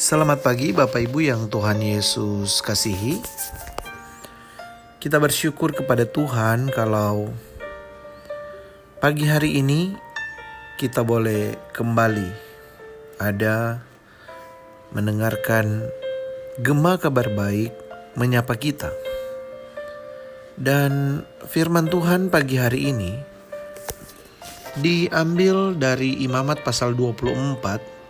Selamat pagi Bapak Ibu yang Tuhan Yesus kasihi. Kita bersyukur kepada Tuhan kalau pagi hari ini kita boleh kembali ada mendengarkan Gema Kabar Baik menyapa kita. Dan firman Tuhan pagi hari ini diambil dari Imamat pasal 24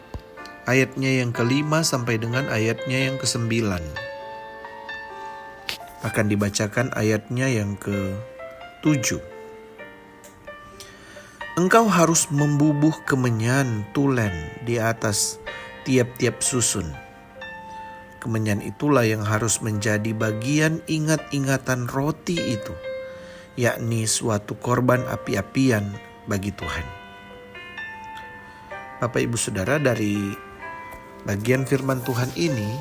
ayatnya yang ke-5 sampai dengan ayatnya yang ke-9. Akan dibacakan ayatnya yang ke-7. Engkau harus membubuh kemenyan tulen di atas tiap-tiap susun. Kemenyan itulah yang harus menjadi bagian ingat-ingatan roti itu, yakni suatu korban api-apian bagi Tuhan. Bapak Ibu Saudara, dari bagian firman Tuhan ini,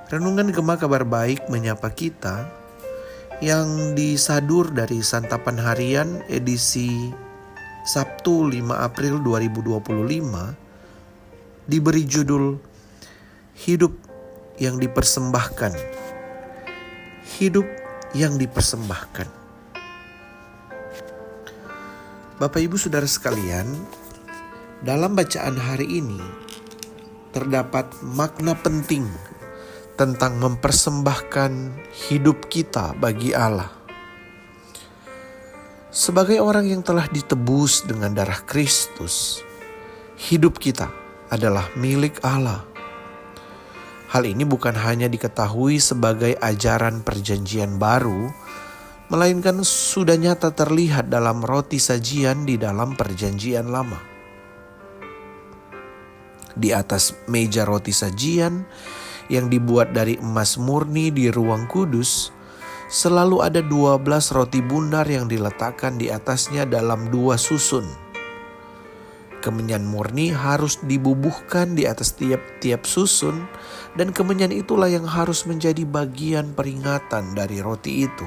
renungan Gema Kabar Baik menyapa kita yang disadur dari Santapan Harian edisi Sabtu 5 April 2025 diberi judul Hidup yang Dipersembahkan. Hidup yang dipersembahkan. Bapak Ibu Saudara sekalian, dalam bacaan hari ini terdapat makna penting tentang mempersembahkan hidup kita bagi Allah. Sebagai orang yang telah ditebus dengan darah Kristus, hidup kita adalah milik Allah. Hal ini bukan hanya diketahui sebagai ajaran perjanjian baru, melainkan sudah nyata terlihat dalam roti sajian di dalam perjanjian lama. Di atas meja roti sajian yang dibuat dari emas murni di ruang kudus, selalu ada 12 roti bundar yang diletakkan di atasnya dalam 2 susun. Kemenyan murni harus dibubuhkan di atas tiap-tiap susun, dan kemenyan itulah yang harus menjadi bagian peringatan dari roti itu,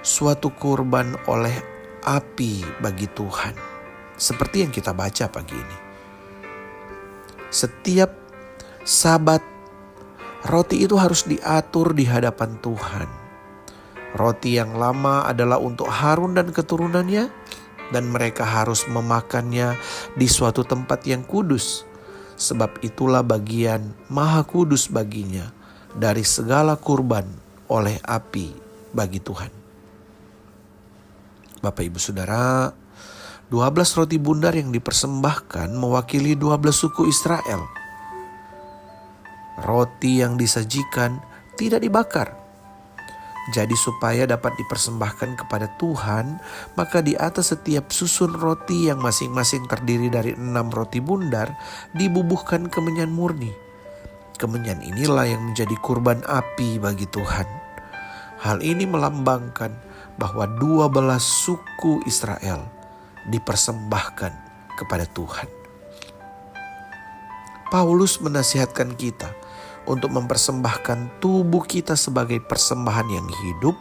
suatu kurban oleh api bagi Tuhan, seperti yang kita baca pagi ini. Setiap Sabat, roti itu harus diatur di hadapan Tuhan. Roti yang lama adalah untuk Harun dan keturunannya, dan mereka harus memakannya di suatu tempat yang kudus, sebab itulah bagian maha kudus baginya dari segala kurban oleh api bagi Tuhan. Bapak Ibu Saudara, 12 roti bundar yang dipersembahkan mewakili 12 suku Israel. Roti yang disajikan tidak dibakar. Jadi supaya dapat dipersembahkan kepada Tuhan, maka di atas setiap susun roti yang masing-masing terdiri dari 6 roti bundar dibubuhkan kemenyan murni. Kemenyan inilah yang menjadi kurban api bagi Tuhan. Hal ini melambangkan bahwa 12 suku Israel dipersembahkan kepada Tuhan. Paulus menasihatkan kita untuk mempersembahkan tubuh kita sebagai persembahan yang hidup,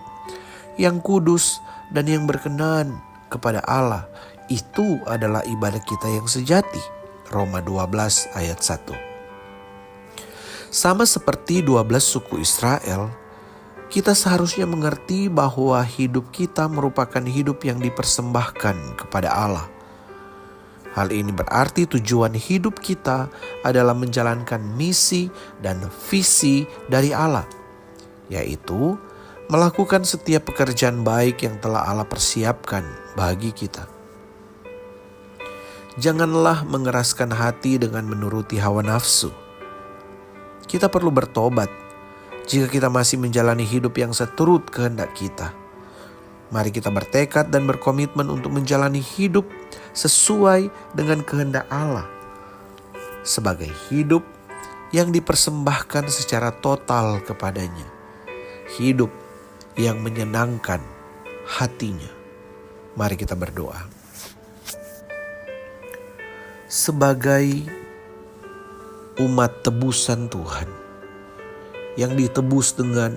yang kudus, dan yang berkenan kepada Allah. Itu adalah ibadah kita yang sejati. Roma 12 ayat 1. Sama seperti 12 suku Israel, kita seharusnya mengerti bahwa hidup kita merupakan hidup yang dipersembahkan kepada Allah. Hal ini berarti tujuan hidup kita adalah menjalankan misi dan visi dari Allah, yaitu melakukan setiap pekerjaan baik yang telah Allah persiapkan bagi kita. Janganlah mengeraskan hati dengan menuruti hawa nafsu. Kita perlu bertobat jika kita masih menjalani hidup yang seturut kehendak kita. Mari kita bertekad dan berkomitmen untuk menjalani hidup sesuai dengan kehendak Allah, sebagai hidup yang dipersembahkan secara total kepadanya, hidup yang menyenangkan hatinya. Mari kita berdoa. Sebagai umat tebusan Tuhan, yang ditebus dengan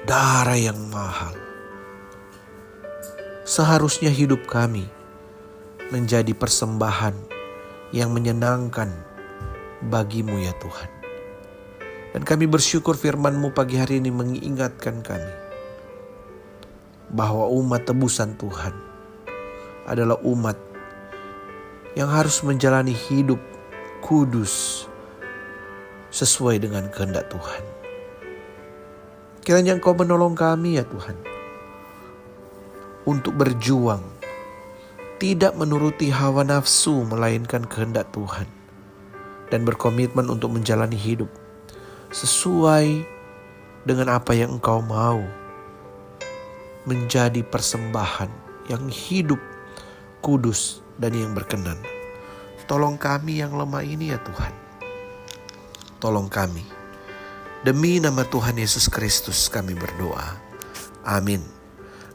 darah yang mahal, seharusnya hidup kami menjadi persembahan yang menyenangkan bagimu ya Tuhan. Dan kami bersyukur firman-Mu pagi hari ini mengingatkan kami bahwa umat tebusan Tuhan adalah umat yang harus menjalani hidup kudus sesuai dengan kehendak Tuhan. Kiranya Engkau menolong kami ya Tuhan, untuk berjuang, tidak menuruti hawa nafsu melainkan kehendak Tuhan, dan berkomitmen untuk menjalani hidup sesuai dengan apa yang Engkau mau, menjadi persembahan yang hidup, kudus, dan yang berkenan. Tolong kami yang lemah ini ya Tuhan. Tolong kami. Demi nama Tuhan Yesus Kristus kami berdoa. Amin.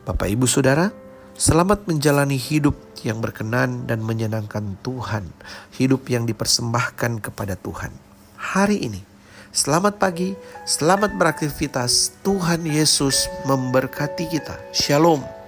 Bapak Ibu Saudara, selamat menjalani hidup yang berkenan dan menyenangkan Tuhan. Hidup yang dipersembahkan kepada Tuhan. Hari ini, selamat pagi, selamat beraktivitas. Tuhan Yesus memberkati kita. Shalom.